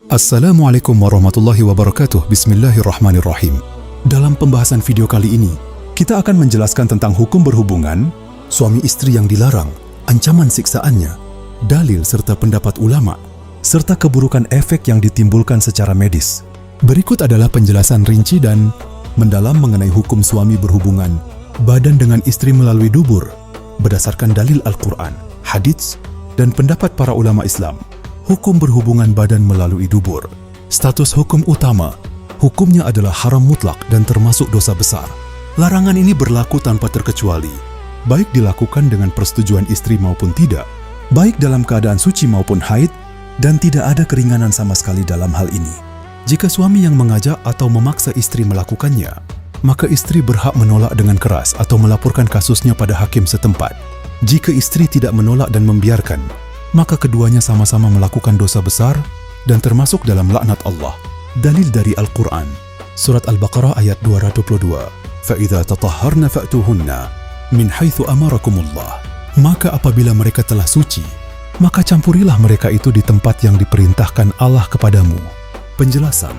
Assalamualaikum warahmatullahi wabarakatuh. Bismillahirrahmanirrahim. Dalam pembahasan video kali ini, kita akan menjelaskan tentang hukum berhubungan, suami istri yang dilarang, ancaman siksaannya, dalil serta pendapat ulama, serta keburukan efek yang ditimbulkan secara medis. Berikut adalah penjelasan rinci dan mendalam mengenai hukum suami berhubungan badan dengan istri melalui dubur, berdasarkan dalil Al-Quran, hadits, dan pendapat para ulama Islam. Hukum berhubungan badan melalui dubur. Status hukum utama, hukumnya adalah haram mutlak dan termasuk dosa besar. Larangan ini berlaku tanpa terkecuali, baik dilakukan dengan persetujuan istri maupun tidak, baik dalam keadaan suci maupun haid, dan tidak ada keringanan sama sekali dalam hal ini. Jika suami yang mengajak atau memaksa istri melakukannya, maka istri berhak menolak dengan keras atau melaporkan kasusnya pada hakim setempat. Jika istri tidak menolak dan membiarkan, maka keduanya sama-sama melakukan dosa besar dan termasuk dalam laknat Allah. Dalil dari Al-Quran, Surat Al-Baqarah ayat 222. فَإِذَا تَطَهَّرْنَ فَأْتُوهُنَّ مِنْ حَيْثُ أَمَرَكُمُ اللَّهُ. Maka apabila mereka telah suci, maka campurilah mereka itu di tempat yang diperintahkan Allah kepadamu. Penjelasan,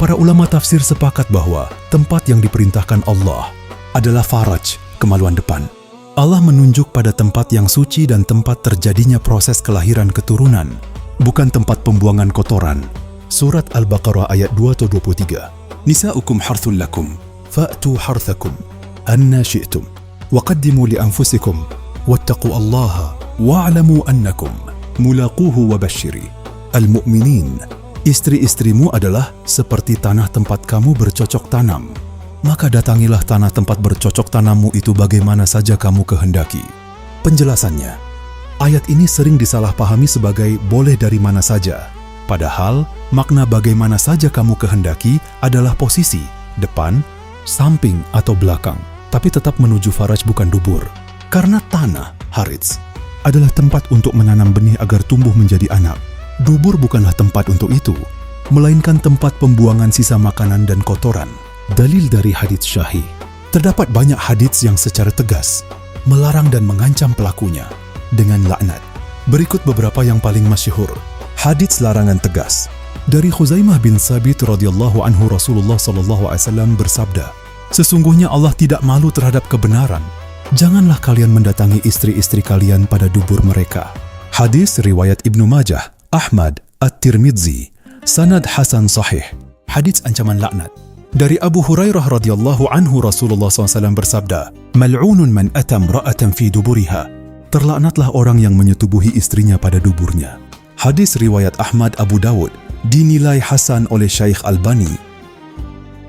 para ulama tafsir sepakat bahwa tempat yang diperintahkan Allah adalah faraj, kemaluan depan. Allah menunjuk pada tempat yang suci dan tempat terjadinya proses kelahiran keturunan, bukan tempat pembuangan kotoran. Surat Al-Baqarah ayat 2 atau 23. Nisa'ukum harthul lakum, fa'tu harthakum, anna syi'tum, wa qaddimu li anfusikum, wattaqu allaha, wa'alamu annakum, mulaquhu wa bashiri. Al-mu'minin, istri-istrimu adalah seperti tanah tempat kamu bercocok tanam. Maka datangilah tanah tempat bercocok tanammu itu bagaimana saja kamu kehendaki. Penjelasannya, ayat ini sering disalahpahami sebagai boleh dari mana saja. Padahal, makna bagaimana saja kamu kehendaki adalah posisi, depan, samping, atau belakang. Tapi tetap menuju faraj bukan dubur. Karena tanah, harits, adalah tempat untuk menanam benih agar tumbuh menjadi anak. Dubur bukanlah tempat untuk itu, melainkan tempat pembuangan sisa makanan dan kotoran. Dalil dari hadits syahih. Terdapat banyak hadits yang secara tegas melarang dan mengancam pelakunya dengan laknat. Berikut beberapa yang paling masyhur. Hadits larangan tegas. Dari Khuzaimah bin Thabit radhiyallahu anhu, Rasulullah sallallahu alaihi wasallam bersabda, "Sesungguhnya Allah tidak malu terhadap kebenaran. Janganlah kalian mendatangi istri-istri kalian pada dubur mereka." Hadis riwayat Ibnu Majah, Ahmad, At-Tirmidzi, sanad hasan sahih. Hadits ancaman laknat. Dari Abu Hurairah radhiyallahu anhu, Rasulullah SAW bersabda, "Mal'unun man atam ra'atan fi duburiha." Terlaknatlah orang yang menyetubuhi istrinya pada duburnya. Hadis riwayat Ahmad, Abu Dawud, dinilai hasan oleh Syekh Albani.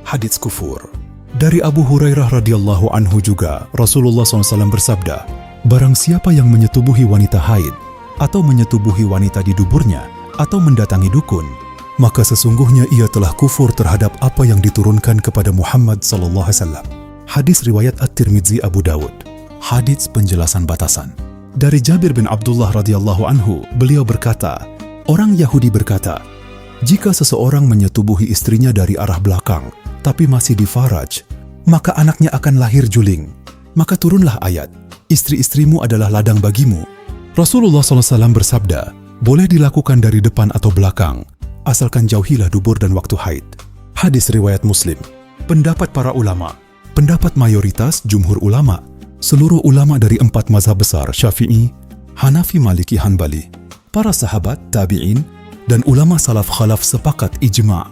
Hadits kufur. Dari Abu Hurairah radhiyallahu anhu juga, Rasulullah SAW bersabda, "Barang siapa yang menyetubuhi wanita haid, atau menyetubuhi wanita di duburnya, atau mendatangi dukun, maka sesungguhnya ia telah kufur terhadap apa yang diturunkan kepada Muhammad sallallahu alaihi wasallam." Hadis riwayat At-Tirmidzi, Abu Dawud. Hadits penjelasan batasan. Dari Jabir bin Abdullah radhiyallahu anhu, beliau berkata, orang Yahudi berkata, "Jika seseorang menyetubuhi istrinya dari arah belakang, tapi masih di faraj, maka anaknya akan lahir juling. Maka turunlah ayat, istri-istrimu adalah ladang bagimu." Rasulullah SAW bersabda, boleh dilakukan dari depan atau belakang, asalkan jauhilah dubur dan waktu haid. Hadis riwayat Muslim. Pendapat para ulama. Pendapat mayoritas jumhur ulama, seluruh ulama dari 4 mazhab besar, Syafi'i, Hanafi, Maliki, Hanbali, para sahabat, tabi'in, dan ulama salaf khalaf sepakat ijma'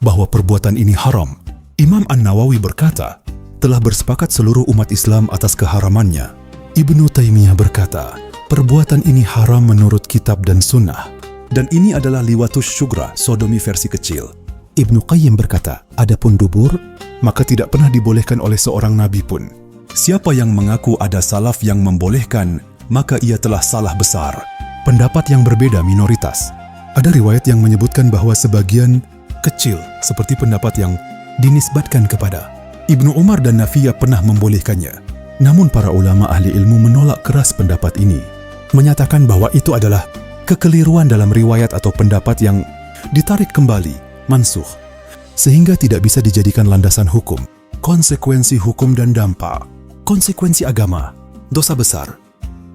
bahwa perbuatan ini haram. Imam An-Nawawi berkata, telah bersepakat seluruh umat Islam atas keharamannya. Ibnu Taimiyah berkata, perbuatan ini haram menurut kitab dan sunnah. Dan ini adalah liwatus syugra, sodomi versi kecil. Ibnu Qayyim berkata, adapun dubur, maka tidak pernah dibolehkan oleh seorang nabi pun. Siapa yang mengaku ada salaf yang membolehkan, maka ia telah salah besar. Pendapat yang berbeda minoritas. Ada riwayat yang menyebutkan bahwa sebagian kecil, seperti pendapat yang dinisbatkan kepada Ibnu Umar dan Nafiyah pernah membolehkannya. Namun para ulama ahli ilmu menolak keras pendapat ini, menyatakan bahwa itu adalah kekeliruan dalam riwayat atau pendapat yang ditarik kembali, mansukh, sehingga tidak bisa dijadikan landasan hukum. Konsekuensi hukum dan dampak. Konsekuensi agama, dosa besar.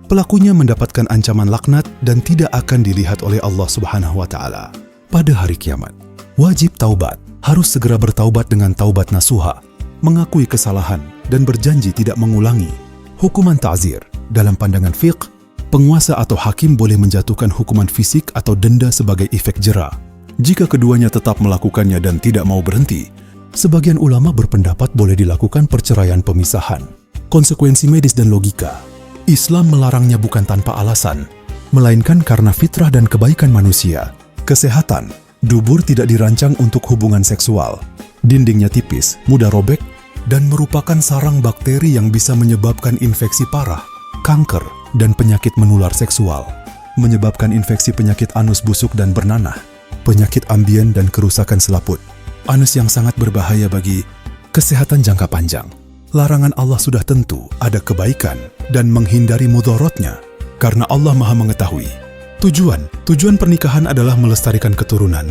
Pelakunya mendapatkan ancaman laknat dan tidak akan dilihat oleh Allah Subhanahu wa Ta'ala. pada hari kiamat. Wajib taubat, harus segera bertaubat dengan taubat nasuha, mengakui kesalahan dan berjanji tidak mengulangi. Hukuman ta'zir, dalam pandangan fiqh, penguasa atau hakim boleh menjatuhkan hukuman fisik atau denda sebagai efek jera. Jika keduanya tetap melakukannya dan tidak mau berhenti, sebagian ulama berpendapat boleh dilakukan perceraian pemisahan. Konsekuensi medis dan logika. Islam melarangnya bukan tanpa alasan, melainkan karena fitrah dan kebaikan manusia. Kesehatan, dubur tidak dirancang untuk hubungan seksual. Dindingnya tipis, mudah robek, dan merupakan sarang bakteri yang bisa menyebabkan infeksi parah, kanker, dan penyakit menular seksual. Menyebabkan infeksi penyakit anus busuk dan bernanah, penyakit ambien dan kerusakan selaput. Anus yang sangat berbahaya bagi kesehatan jangka panjang. Larangan Allah sudah tentu ada kebaikan dan menghindari mudorotnya, karena Allah Maha mengetahui. Tujuan pernikahan adalah melestarikan keturunan.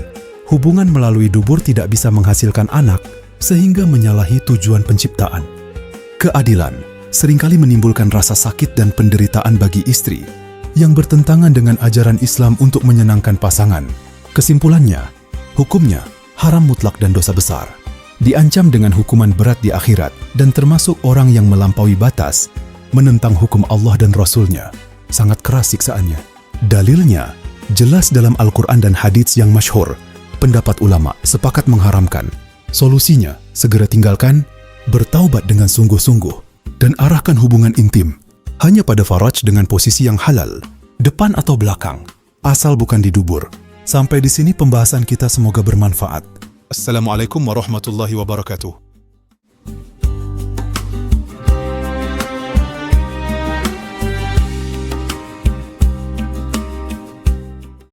Hubungan melalui dubur tidak bisa menghasilkan anak, sehingga menyalahi tujuan penciptaan. Keadilan seringkali menimbulkan rasa sakit dan penderitaan bagi istri, yang bertentangan dengan ajaran Islam untuk menyenangkan pasangan. Kesimpulannya, hukumnya haram mutlak dan dosa besar. Diancam dengan hukuman berat di akhirat dan termasuk orang yang melampaui batas, menentang hukum Allah dan Rasul-Nya. Sangat keras siksaannya. Dalilnya jelas dalam Al-Quran dan hadits yang masyhur. Pendapat ulama sepakat mengharamkan. Solusinya, segera tinggalkan, bertaubat dengan sungguh-sungguh, dan arahkan hubungan intim hanya pada faraj dengan posisi yang halal, depan atau belakang, asal bukan di dubur. Sampai di sini pembahasan kita, semoga bermanfaat. Assalamualaikum warahmatullahi wabarakatuh.